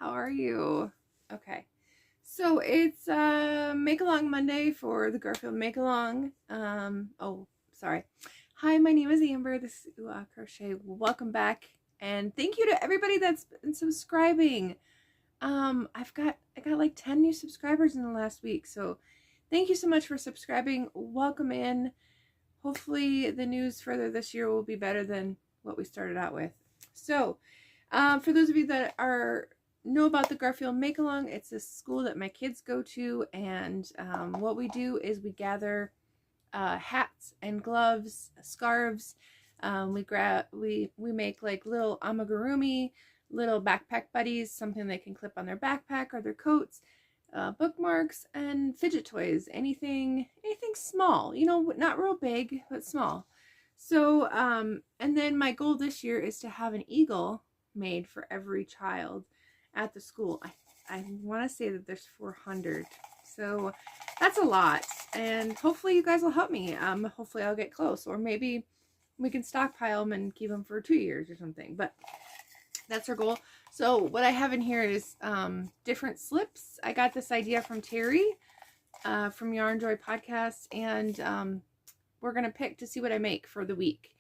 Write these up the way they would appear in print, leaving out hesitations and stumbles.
How are you? Okay. So it's Make Along Monday for the Garfield Make Along. Oh, sorry. Hi, my name is Amber. This is Crochet. Welcome back. And thank you to everybody that's been subscribing. I got like 10 new subscribers in the last week. So thank you so much for subscribing. Welcome in. Hopefully the news further this year will be better than what we started out with. So, for those of you that know about the Garfield Make Along, it's a school that my kids go to, and what we do is we gather hats and gloves, scarves. We make like little amigurumi, little backpack buddies, something they can clip on their backpack or their coats, bookmarks, and fidget toys. Anything small, not real big, but small. So, and then my goal this year is to have an eagle made for every child at the school. I want to say that there's 400. So that's a lot. And hopefully you guys will help me. Hopefully I'll get close, or maybe we can stockpile them and keep them for 2 years or something. But that's our goal. So what I have in here is different slips. I got this idea from Terry from Yarn Joy podcast, and we're going to pick to see what I make for the week.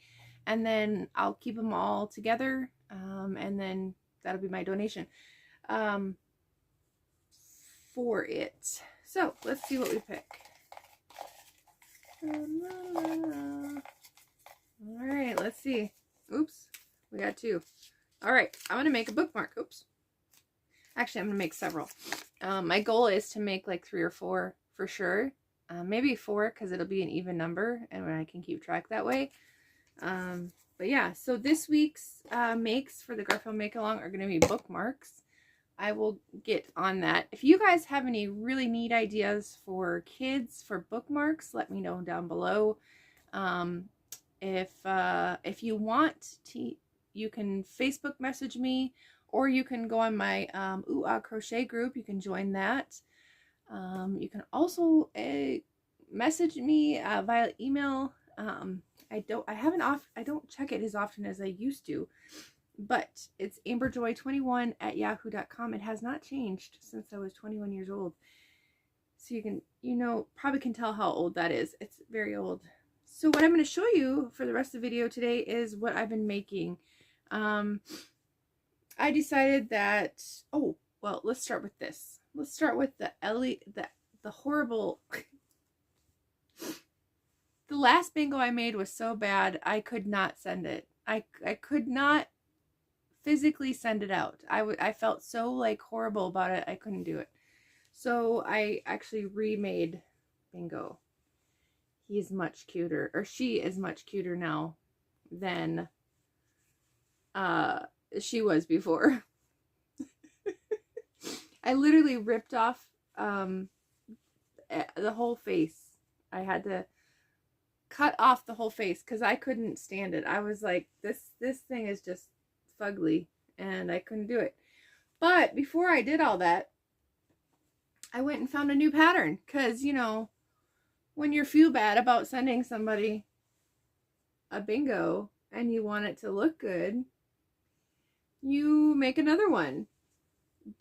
And then I'll keep them all together, and then that'll be my donation for it. So let's see what we pick. All right, let's see. Oops, we got 2. All right, I'm going to make a bookmark. Oops. Actually, I'm going to make several. My goal is to make like 3 or 4 for sure. Maybe 4 because it'll be an even number and I can keep track that way. But yeah, so this week's makes for the Garfield Make Along are going to be bookmarks. I will get on that. If you guys have any really neat ideas for kids for bookmarks, let me know down below. If you want to, you can Facebook message me, or you can go on my Crochet group. You can join that. You can also message me via email. I don't check it as often as I used to, but it's amberjoy21@yahoo.com. It has not changed since I was 21 years old. So you can, probably can tell how old that is. It's very old. So what I'm going to show you for the rest of the video today is what I've been making. I decided that, let's start with this. Let's start with the horrible, the last bingo I made was so bad, I could not send it. I could not physically send it out. I felt so like horrible about it, I couldn't do it. So I actually remade Bingo. He is much cuter, or she is much cuter now than she was before. I literally ripped off the whole face. I had to cut off the whole face because I couldn't stand it. I was like, this thing is just fugly, and I couldn't do it. But before I did all that, I went and found a new pattern, because when you feel bad about sending somebody a bingo and you want it to look good, you make another one.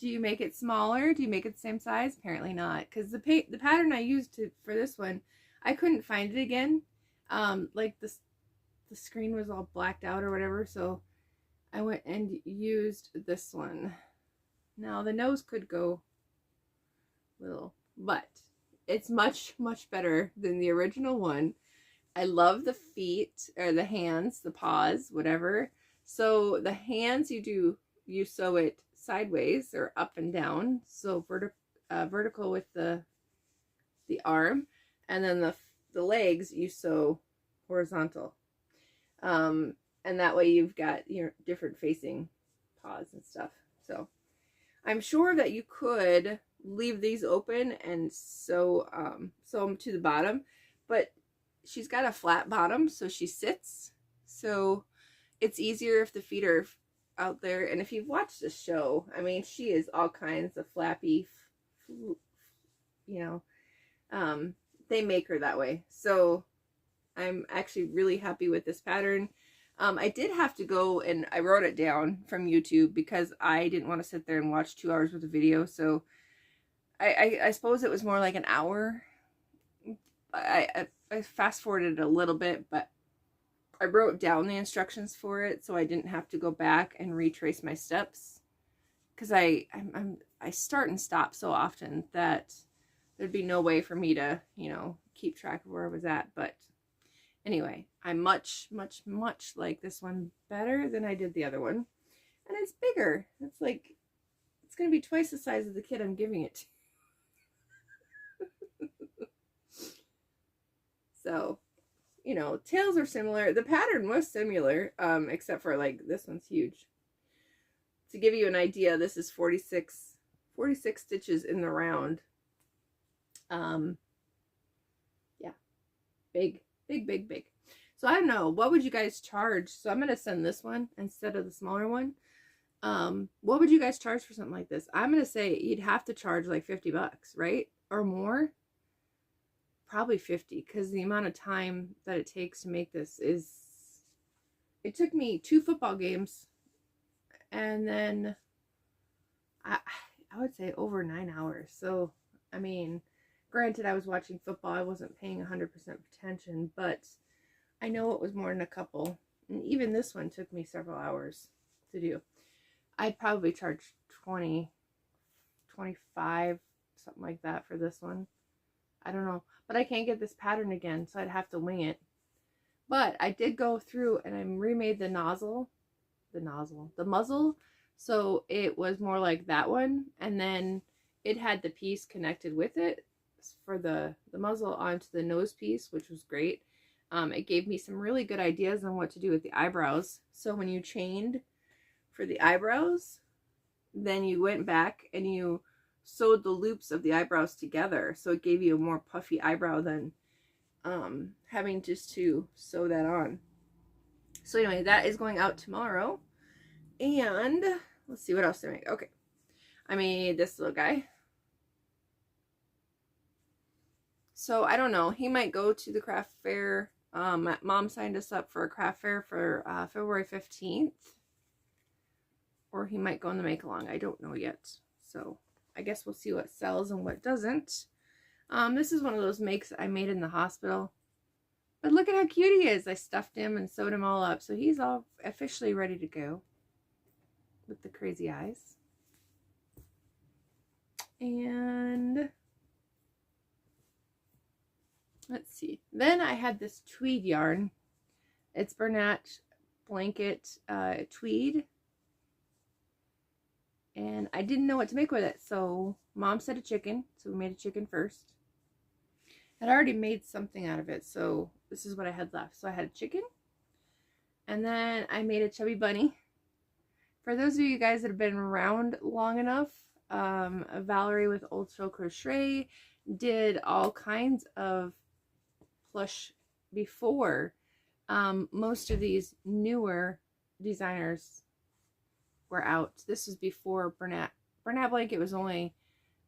Do you make it smaller? Do you make it the same size? Apparently not, because the pattern I used for this one, I couldn't find it again. Like the screen was all blacked out or whatever, so I went and used this one. Now the nose could go little, but it's much better than the original one. I love the feet, or the hands, the paws, whatever. So the hands, you sew it sideways or up and down, so vertical with the arm, and then the legs you sew horizontal, and that way you've got your different facing paws and stuff. So I'm sure that you could leave these open and sew them to the bottom, but she's got a flat bottom, so she sits, so it's easier if the feet are out there. And if you've watched the show, I mean, she is all kinds of flappy, they make her that way. So I'm actually really happy with this pattern. I did have to go and I wrote it down from YouTube because I didn't want to sit there and watch 2 hours worth of video. So I suppose it was more like an hour. I fast forwarded a little bit, but I wrote down the instructions for it so I didn't have to go back and retrace my steps, because I start and stop so often that there'd be no way for me to, you know, keep track of where I was at. But anyway, I much like this one better than I did the other one. And it's bigger. It's like, it's going to be twice the size of the kit I'm giving it to. So, you know, tails are similar. The pattern was similar, except for like this one's huge. To give you an idea, this is 46 stitches in the round. Yeah, big. So I don't know, what would you guys charge? So I'm going to send this one instead of the smaller one. What would you guys charge for something like this? I'm going to say you'd have to charge like $50, right? Or more. Probably 50, because the amount of time that it takes to make this is, it took me 2 football games, and then I would say over 9 hours. So, I mean, granted, I was watching football, I wasn't paying 100% attention, but I know it was more than a couple, and even this one took me several hours to do. I'd probably charge 20, 25, something like that for this one. I don't know, but I can't get this pattern again, so I'd have to wing it. But I did go through and I remade the muzzle, so it was more like that one, and then it had the piece connected with it for the muzzle onto the nose piece, which was great. It gave me some really good ideas on what to do with the eyebrows. So when you chained for the eyebrows, then you went back and you sewed the loops of the eyebrows together, so it gave you a more puffy eyebrow than having just to sew that on. So anyway, that is going out tomorrow. And let's see what else I made. Okay, I made this little guy. So I don't know, he might go to the craft fair. Mom signed us up for a craft fair for February 15th, or he might go in the make along. I don't know yet, so I guess we'll see what sells and what doesn't. This is one of those makes I made in the hospital. But look at how cute he is. I stuffed him and sewed him all up. So he's all officially ready to go with the crazy eyes. And let's see. Then I had this tweed yarn. It's Bernat blanket tweed. And I didn't know what to make with it, so Mom said a chicken, so we made a chicken first. I'd already made something out of it, so this is what I had left. So I had a chicken, and then I made a chubby bunny. For those of you guys that have been around long enough, Valerie with Old Show Crochet did all kinds of plush before. Most of these newer designers were out. This was before Bernat. Bernat blanket was only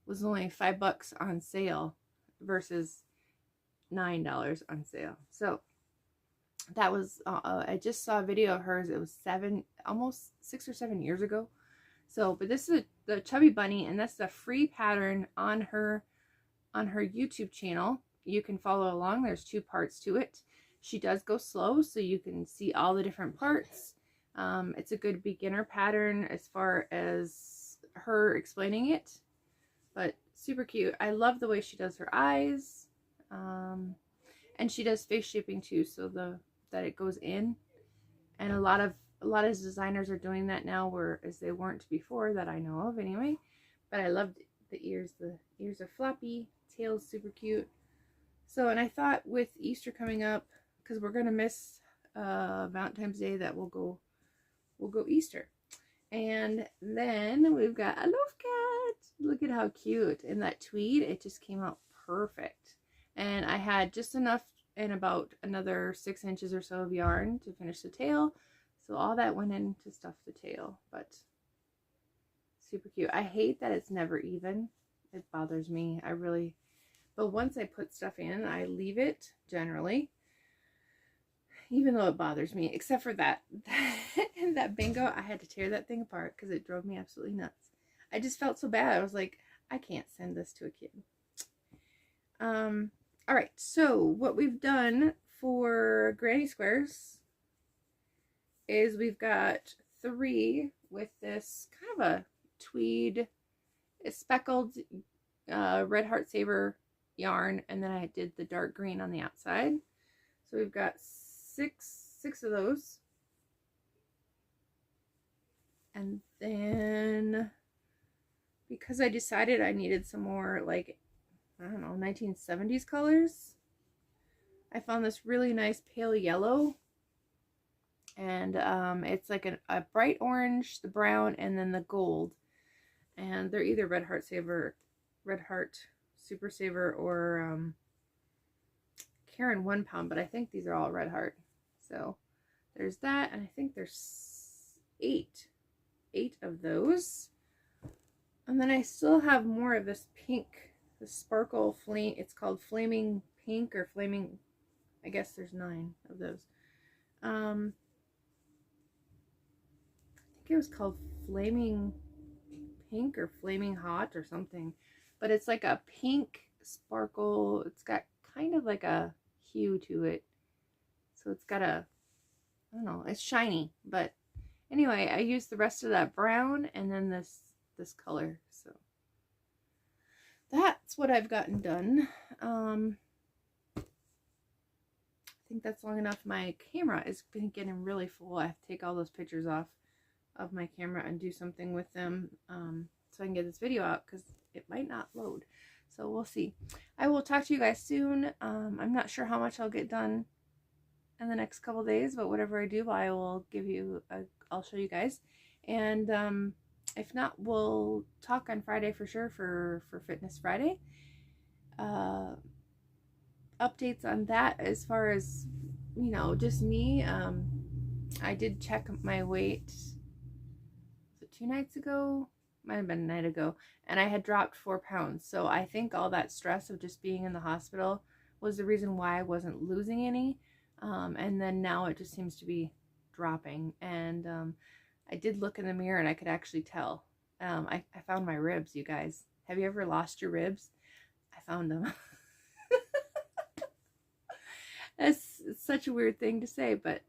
$5 on sale versus $9 on sale. So that was I just saw a video of hers. It was almost 6 or 7 years ago. So, but this is the chubby bunny, and that's the free pattern on her YouTube channel. You can follow along. There's 2 parts to it. She does go slow, so you can see all the different parts. It's a good beginner pattern as far as her explaining it, but super cute. I love the way she does her eyes, and she does face shaping too, so that it goes in. And a lot of designers are doing that now, whereas they weren't before, that I know of anyway. But I loved the ears. The ears are floppy, tail's super cute. So, and I thought with Easter coming up, because we're gonna miss Valentine's Day, that we'll go Easter. And then we've got a love cat. Look at how cute. And that tweed, it just came out perfect. And I had just enough and about another 6 inches or so of yarn to finish the tail. So all that went in to stuff the tail, but super cute. I hate that it's never even. It bothers me. But once I put stuff in, I leave it generally. even though it bothers me, except for that that bingo. I had to tear that thing apart because it drove me absolutely nuts. I just felt so bad. I was like, I can't send this to a kid. All right, so what we've done for granny squares is we've got 3 with this kind of a tweed, speckled red heart saver yarn, and then I did the dark green on the outside. So we've got six of those. And then because I decided I needed some more, like, I don't know, 1970s colors, I found this really nice pale yellow. And it's like a bright orange, the brown, and then the gold. And they're either Red Heart Super Saver, or Karen 1 pound, but I think these are all Red Heart. So there's that, and I think there's 8 of those. And then I still have more of this pink, the sparkle flame. It's called Flaming Pink or Flaming, I guess there's 9 of those. I think it was called Flaming Pink or Flaming Hot or something, but it's like a pink sparkle. It's got kind of like a hue to it, so it's got a, I don't know, it's shiny. But anyway, I used the rest of that brown and then this color, so that's what I've gotten done. I think that's long enough. My camera is been getting really full. I have to take all those pictures off of my camera and do something with them, so I can get this video out, because it might not load. So we'll see. I will talk to you guys soon. I'm not sure how much I'll get done in the next couple days, but whatever I do, I will give you I'll show you guys. And if not, we'll talk on Friday for sure for Fitness Friday. Updates on that as far as, you know, just me. I did check my weight, was it 2 nights ago? Might have been a night ago, and I had dropped 4 pounds. So I think all that stress of just being in the hospital was the reason why I wasn't losing any. And then now it just seems to be dropping. And I did look in the mirror and I could actually tell. I found my ribs, you guys. Have you ever lost your ribs? I found them. It's such a weird thing to say, but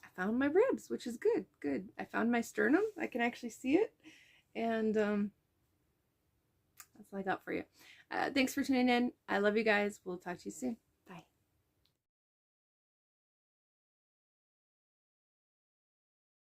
I found my ribs, which is good. Good. I found my sternum. I can actually see it. And that's all I got for you. Thanks for tuning in. I love you guys. We'll talk to you soon.